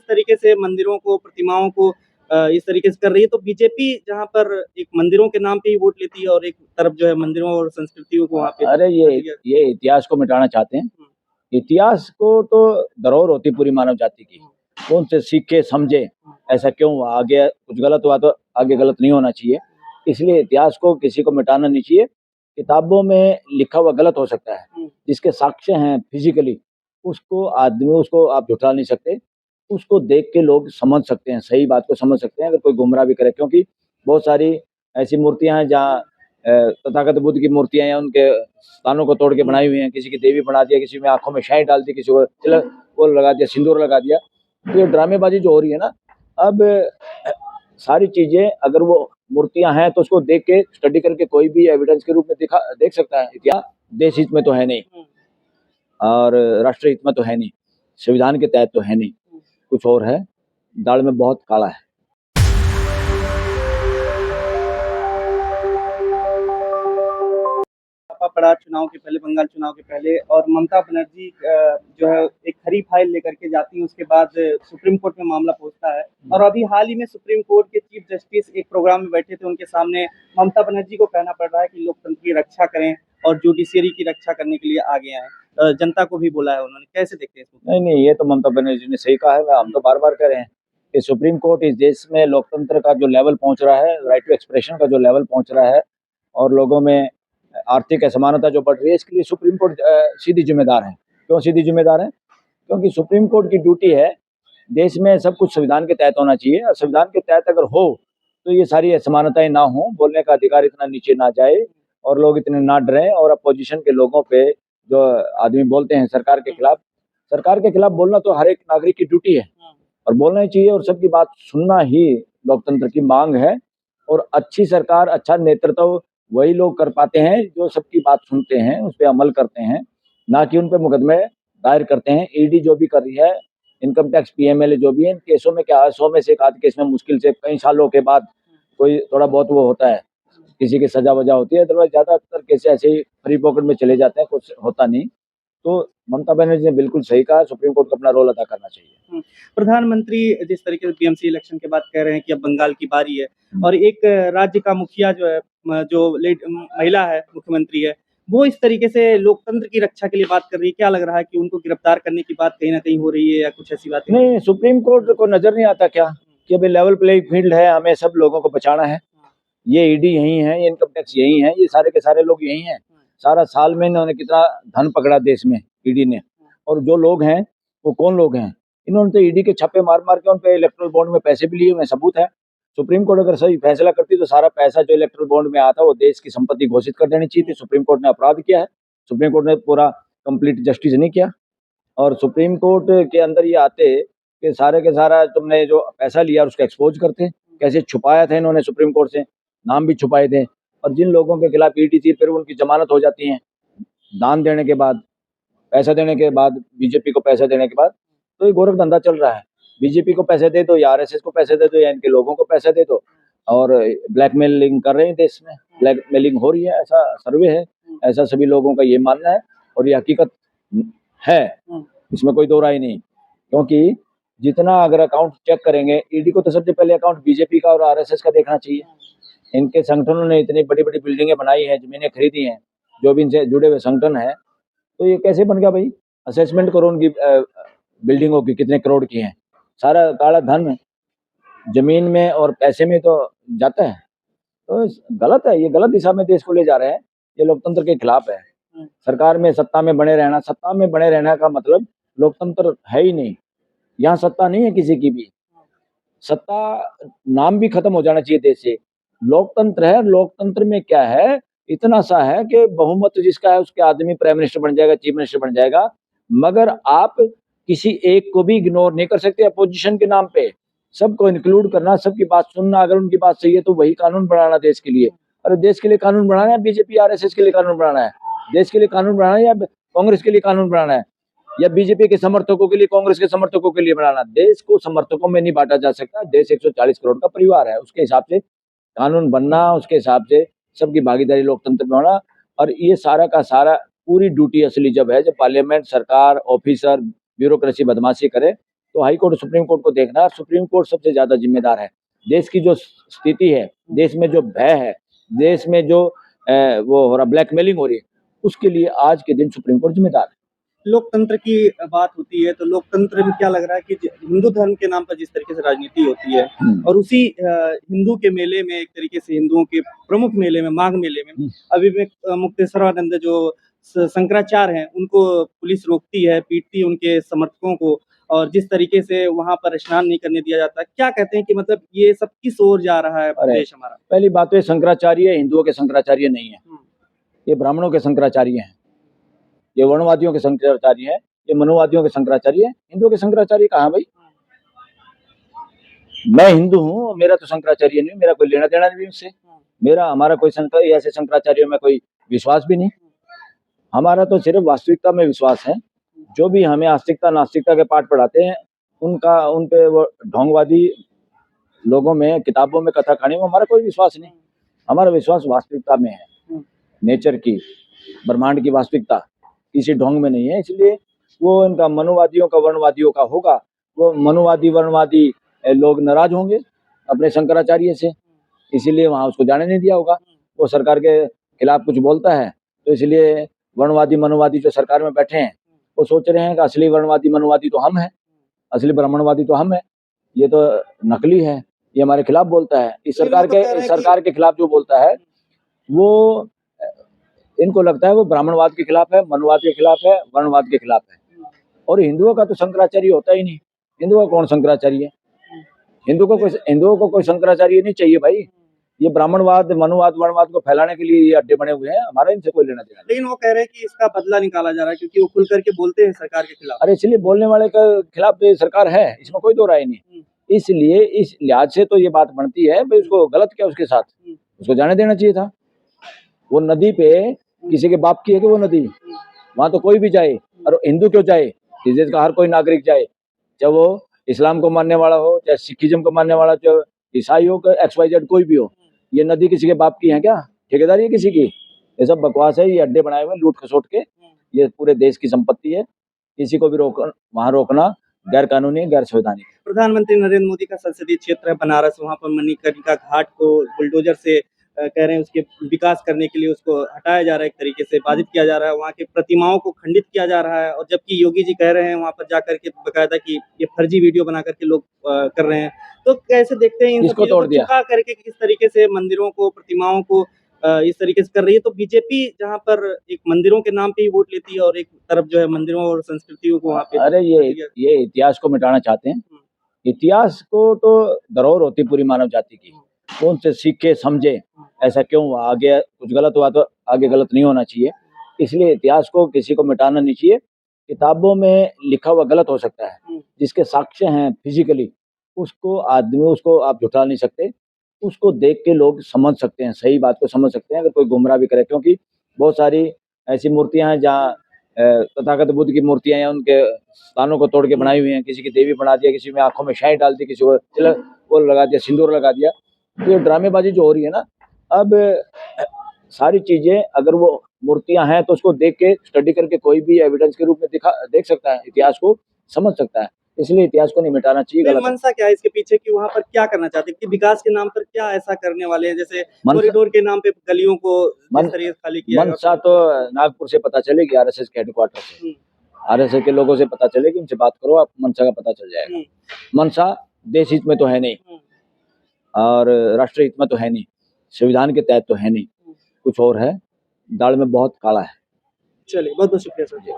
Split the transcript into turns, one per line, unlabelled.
तरीके से मंदिरों को, प्रतिमाओं को इस तरीके से कर रही है, तो बीजेपी जहाँ पर एक मंदिरों के नाम पे ही वोट लेती है और एक तरफ जो है मंदिरों और संस्कृतियों को वहाँ पे
अरे ये इतिहास को मिटाना चाहते हैं। इतिहास को तो धरोहर होती पूरी मानव जाति की, कौन से सीखे समझे ऐसा क्यों हुआ, आगे कुछ गलत हुआ तो आगे गलत नहीं होना चाहिए, इसलिए इतिहास को किसी को मिटाना नहीं चाहिए। किताबों में लिखा हुआ गलत हो सकता है, जिसके साक्ष्य हैं फिजिकली उसको आप झुठला नहीं सकते, उसको देख के लोग समझ सकते हैं, सही बात को समझ सकते हैं अगर कोई गुमराह भी करे। क्योंकि बहुत सारी ऐसी मूर्तियां हैं जहाँ तथागत बुद्ध की मूर्तियां हैं, उनके स्थानों को तोड़ के बनाई हुई हैं, किसी की देवी बना दिया, किसी में आंखों में शाई डाल दी, किसी को तिलक वो लगा दिया, सिंदूर लगा दिया। तो ये ड्रामेबाजी जो हो रही है ना, अब सारी चीजें अगर वो मूर्तियां हैं तो उसको देख के स्टडी करके कोई भी एविडेंस के रूप में देख सकता है। क्या देश हित में तो है नहीं और राष्ट्र हित में तो है नहीं, संविधान के तहत तो है नहीं, कुछ और है, दाल में बहुत काला है।
पड़ा चुनाव के पहले, बंगाल चुनाव के पहले, और ममता बनर्जी जो है एक खरी फाइल लेकर के जाती है, उसके बाद सुप्रीम कोर्ट में मामला पहुंचता है। और अभी हाल ही में सुप्रीम कोर्ट के चीफ जस्टिस एक प्रोग्राम में बैठे थे, उनके सामने ममता बनर्जी को कहना पड़ रहा है कि लोकतंत्र की रक्षा करें और जुडिशियरी की रक्षा करने के लिए आगे आए। जनता को भी बोला है उन्होंने, कैसे देखते हैं इसको?
नहीं, ये तो ममता बनर्जी ने सही कहा है, हम तो बार बार कह रहे हैं कि सुप्रीम कोर्ट इस देश में लोकतंत्र का जो लेवल पहुंच रहा है, राइट टू एक्सप्रेशन का जो लेवल पहुंच रहा है और लोगों में आर्थिक असमानता जो बढ़ रही है, इसके लिए सुप्रीम कोर्ट सीधी जिम्मेदार है। क्यों सीधी जिम्मेदार है? क्योंकि सुप्रीम कोर्ट की ड्यूटी है, देश में सब कुछ संविधान के तहत होना चाहिए और संविधान के तहत अगर हो तो ये सारी असमानताएं ना हो, बोलने का अधिकार इतना नीचे ना जाए और लोग इतने ना डरें। और अपोजिशन के लोगों पे जो आदमी बोलते हैं सरकार के खिलाफ बोलना तो हर एक नागरिक की ड्यूटी है और बोलना ही चाहिए, और सबकी बात सुनना ही लोकतंत्र की मांग है। और अच्छी सरकार, अच्छा नेतृत्व वही लोग कर पाते हैं जो सबकी बात सुनते हैं, उस पर अमल करते हैं, ना कि उन पे मुकदमे दायर करते हैं। ईडी जो भी कर रही है, इनकम टैक्स, पीएमएलए जो भी है, इन केसों में क्या है, 100 में से एक आध केस में मुश्किल से कई सालों के बाद कोई थोड़ा बहुत वो होता है, किसी की सजा वजह होती है, अदरवाइज ज्यादातर केस ऐसे ही फ्री पॉकेट में चले जाते हैं, कुछ होता नहीं। तो ममता बनर्जी ने बिल्कुल सही कहा, सुप्रीम कोर्ट को अपना रोल अदा करना चाहिए।
प्रधानमंत्री जिस तरीके से पीएमसी इलेक्शन के बाद कह रहे हैं कि अब बंगाल की बारी है, और एक राज्य का मुखिया जो है, जो महिला है, मुख्यमंत्री है, वो इस तरीके से लोकतंत्र की रक्षा के लिए बात कर रही है, क्या लग रहा है कि उनको गिरफ्तार करने की बात कहीं ना कहीं हो रही है या कुछ ऐसी बात?
नहीं, सुप्रीम कोर्ट को नजर नहीं आता क्या कि अभी लेवल प्लेइंग फील्ड है, हमें सब लोगों को बचाना है। ये ईडी यही है, ये इनकम टैक्स यही है, ये सारे के सारे लोग यही हैं। सारा साल में इन्होंने कितना धन पकड़ा देश में ईडी ने, और जो लोग हैं वो कौन लोग हैं? इन्होंने तो ईडी के छापे मार मार के उन पे इलेक्ट्रल बॉन्ड में पैसे भी लिए हुए, सबूत है। सुप्रीम कोर्ट अगर सही फैसला करती तो सारा पैसा जो इलेक्ट्रल बॉन्ड में आता वो देश की संपत्ति घोषित कर देनी चाहिए थी। सुप्रीम कोर्ट ने अपराध किया है, सुप्रीम कोर्ट ने पूरा कंप्लीट जस्टिस नहीं किया। और सुप्रीम कोर्ट के अंदर ये आते कि सारे के सारा तुमने जो पैसा लिया उसको एक्सपोज करते, कैसे छुपाया था इन्होंने सुप्रीम कोर्ट से, नाम भी छुपाए थे। और जिन लोगों के खिलाफ ईडी थी, फिर उनकी जमानत हो जाती है दान देने के बाद, पैसा देने के बाद, बीजेपी को पैसा देने के बाद। तो ये गोरख धंधा चल रहा है, बीजेपी को पैसे दे दो या आरएसएस को पैसे दे दो या इनके लोगों को पैसे दे दो, और ब्लैकमेलिंग कर रहे हैं, देश में ब्लैकमेलिंग हो रही है, ऐसा सर्वे है, ऐसा सभी लोगों का ये मानना है और ये हकीकत है, इसमें कोई दो राय नहीं। क्योंकि जितना अगर अकाउंट चेक करेंगे, ईडी को तो सबसे पहले अकाउंट बीजेपी का और आरएसएस का देखना चाहिए। इनके संगठनों ने इतनी बड़ी बड़ी बिल्डिंगें बनाई हैं, जमीनें खरीदी हैं, जो भी इनसे जुड़े हुए संगठन है, तो ये कैसे बन गया भाई? असेसमेंट करो उनकी बिल्डिंगों की कितने करोड़ की हैं, सारा काला धन जमीन में और पैसे में तो जाता है। तो गलत है, ये गलत दिशा में देश को ले जा रहे हैं, ये लोकतंत्र के खिलाफ है। सरकार में सत्ता में बने रहना, सत्ता में बने रहने का मतलब लोकतंत्र है ही नहीं, यहाँ सत्ता नहीं है किसी की भी, सत्ता नाम भी खत्म हो जाना चाहिए देश से। लोकतंत्र है, लोकतंत्र में क्या है, इतना सा है कि बहुमत जिसका है उसके आदमी प्राइम मिनिस्टर बन जाएगा, चीफ मिनिस्टर बन जाएगा, मगर आप किसी एक को भी इग्नोर नहीं कर सकते अपोजिशन के नाम पे, सबको इंक्लूड करना, सबकी बात सुनना, अगर उनकी बात सही है तो वही कानून बनाना देश के लिए। अरे देश के लिए कानून बनाना है, बीजेपी आरएसएस के लिए कानून बनाना है, देश के लिए कानून बनाना है या कांग्रेस के लिए कानून बनाना है, या बीजेपी के समर्थकों के लिए, कांग्रेस के समर्थकों के लिए बनाना? देश को समर्थकों में नहीं बांटा जा सकता, देश 140 करोड़ का परिवार है, उसके हिसाब से कानून बनना, उसके हिसाब से सबकी भागीदारी लोकतंत्र में होना। और ये सारा का सारा पूरी ड्यूटी असली जब है जब पार्लियामेंट, सरकार, ऑफिसर, ब्यूरोक्रेसी बदमाशी करे, तो हाई कोर्ट सुप्रीम कोर्ट को देखना है। सुप्रीम कोर्ट सबसे ज्यादा जिम्मेदार है। देश की जो स्थिति है, देश में जो भय है, देश में जो वो हो रहा ब्लैकमेलिंग हो रही है, उसके लिए आज के दिन सुप्रीम कोर्ट जिम्मेदार है।
लोकतंत्र की बात होती है तो लोकतंत्र में क्या लग रहा है कि हिंदू धर्म के नाम पर जिस तरीके से राजनीति होती है और उसी हिंदू के मेले में, एक तरीके से हिंदुओं के प्रमुख मेले में, माघ मेले में अभी में मुक्तेश्वरानंद जो शंकराचार्य हैं उनको पुलिस रोकती है, पीटती है उनके समर्थकों को, और जिस तरीके से वहां पर स्नान नहीं करने दिया जाता, क्या कहते हैं कि मतलब ये सब किस ओर जा रहा है देश हमारा?
पहली बात तो ये शंकराचार्य हिंदुओं के शंकराचार्य नहीं है, ये ब्राह्मणों के शंकराचार्य हैं, ये वर्णवादियों के शंकराचार्य हैं, ये मनुवादियों के शंकराचार्य हैं। हिंदुओं के शंकराचार्य कहाँ भाई? मैं हिंदू हूँ, मेरा तो शंकराचार्य नहीं, मेरा कोई लेना देना नहीं उससे, हमारा कोई ऐसे शंकराचार्य में कोई विश्वास भी नहीं। हमारा तो सिर्फ वास्तविकता में विश्वास है। जो भी हमें आस्तिकता नास्तिकता के पाठ पढ़ाते हैं उन पे वो ढोंगवादी लोगों में, किताबों में, कथा कहानी में हमारा कोई विश्वास नहीं। हमारा विश्वास वास्तविकता में है, नेचर की, ब्रह्मांड की वास्तविकता, किसी ढोंग में नहीं है। इसलिए वो इनका मनुवादियों का, वर्णवादियों का होगा, वो मनुवादी वर्णवादी लोग नाराज होंगे अपने शंकराचार्य से, इसीलिए वहां उसको जाने नहीं दिया होगा। वो सरकार के खिलाफ कुछ बोलता है तो इसलिए वर्णवादी मनुवादी जो सरकार में बैठे हैं वो सोच रहे हैं कि असली वर्णवादी मनुवादी तो हम हैं, असली ब्राह्मणवादी तो हम हैं, ये तो नकली है, ये हमारे खिलाफ बोलता है। इस सरकार के खिलाफ जो बोलता है वो इनको लगता है वो ब्राह्मणवाद के खिलाफ है, मनुवाद के खिलाफ है, वर्णवाद के खिलाफ है। और हिंदुओं का तो शंकराचार्य होता ही नहीं। हिंदुओं का कौन शंकराचार्य है? हिंदुओं को कोई शंकराचार्य नहीं चाहिए भाई। ये ब्राह्मणवाद, मनुवाद, वर्णवाद को फैलाने के लिए ये अड्डे बने हुए हैं, हमारा इनसे कोई लेना देना।
लेकिन वो कह रहे हैं कि इसका बदला निकाला जा रहा है क्योंकि वो खुल करके बोलते हैं सरकार के खिलाफ।
अरे इसलिए बोलने वाले के खिलाफ तो सरकार है, इसमें कोई दो राय नहीं। इसलिए इस लिहाज से तो ये बात बनती है भाई, उसको गलत क्या उसके साथ, उसको जाने देना चाहिए था। वो नदी पे किसी के बाप की है कि वो नदी, वहां तो कोई भी जाए, और हिंदू क्यों जाए, इस देश का हर कोई नागरिक जाए, चाहे वो इस्लाम को मानने वाला हो, चाहे सिखिज्म को मानने वाला, चाहे ईसाई हो, XYZ कोई भी हो। ये नदी किसी के बाप की है क्या? ठेकेदारी है किसी की? ये सब बकवास है, ये अड्डे बनाए हुए लूट खसोट के, ये पूरे देश की संपत्ति है। किसी को भी वहां रोकना गैर कानूनी, गैर संवैधानिक।
प्रधानमंत्री नरेंद्र मोदी का संसदीय क्षेत्र है बनारस, वहां पर मणिकर्णिका घाट को बुलडोजर से कह रहे हैं उसके विकास करने के लिए उसको हटाया जा रहा है, एक तरीके से बाधित किया जा रहा है, वहाँ के प्रतिमाओं को खंडित किया जा रहा है, और जबकि योगी जी कह रहे हैं वहाँ पर जाकर के बकायदा कि ये फर्जी वीडियो बना करके लोग कर रहे हैं। तो कैसे देखते हैं इन सब चीजों को झुका करके किस तरीके से मंदिरों को, प्रतिमाओं को इस तरीके से कर रही है? तो बीजेपी जहाँ पर एक मंदिरों के नाम पे ही वोट लेती है और एक तरफ जो है मंदिरों और संस्कृतियों को वहाँ पे,
अरे ये इतिहास को मिटाना चाहते हैं। इतिहास को तो धरोहर होती पूरी मानव जाति की, कौन से सीखे समझे ऐसा क्यों हुआ, आगे कुछ गलत हुआ तो आगे गलत नहीं होना चाहिए। इसलिए इतिहास को किसी को मिटाना नहीं चाहिए। किताबों में लिखा हुआ गलत हो सकता है, जिसके साक्ष्य हैं फिजिकली, उसको आप झुठा नहीं सकते। उसको देख के लोग समझ सकते हैं, सही बात को समझ सकते हैं, अगर कोई गुमराह भी करे। क्योंकि बहुत सारी ऐसी मूर्तियां हैं जहाँ तथागत बुद्ध की मूर्तियां हैं, उनके स्थानों को तोड़ के बनाई हुई हैं, किसी की देवी बना दिया, किसी में आंखों में शाही डाल दी, किसी को तिलक वो लगा दिया, सिंदूर लगा दिया। तो ये ड्रामेबाजी जो हो रही है ना, अब सारी चीजें, अगर वो मूर्तियां हैं तो उसको देख के स्टडी करके कोई भी एविडेंस के रूप में देख सकता है, इतिहास को समझ सकता है। इसलिए इतिहास को नहीं मिटाना चाहिए।
मंशा क्या है इसके पीछे कि वहाँ पर क्या करना चाहते हैं, कि विकास के नाम पर क्या ऐसा करने वाले हैं? जैसे कॉरिडोर के नाम पे गलियों को खाली किया।
मंशा तो नागपुर से पता चलेगी, RSS के हेडक्वार्टर से, RSS के लोगों से पता चलेगी, उनसे बात करो, आप मंशा का पता चल जाएगा। मंशा देश हित में तो है नहीं, और राष्ट्र हित में तो है नहीं, संविधान के तहत तो है नहीं, कुछ और है, दाल में बहुत काला है।
चलिए, बहुत बहुत शुक्रिया सर।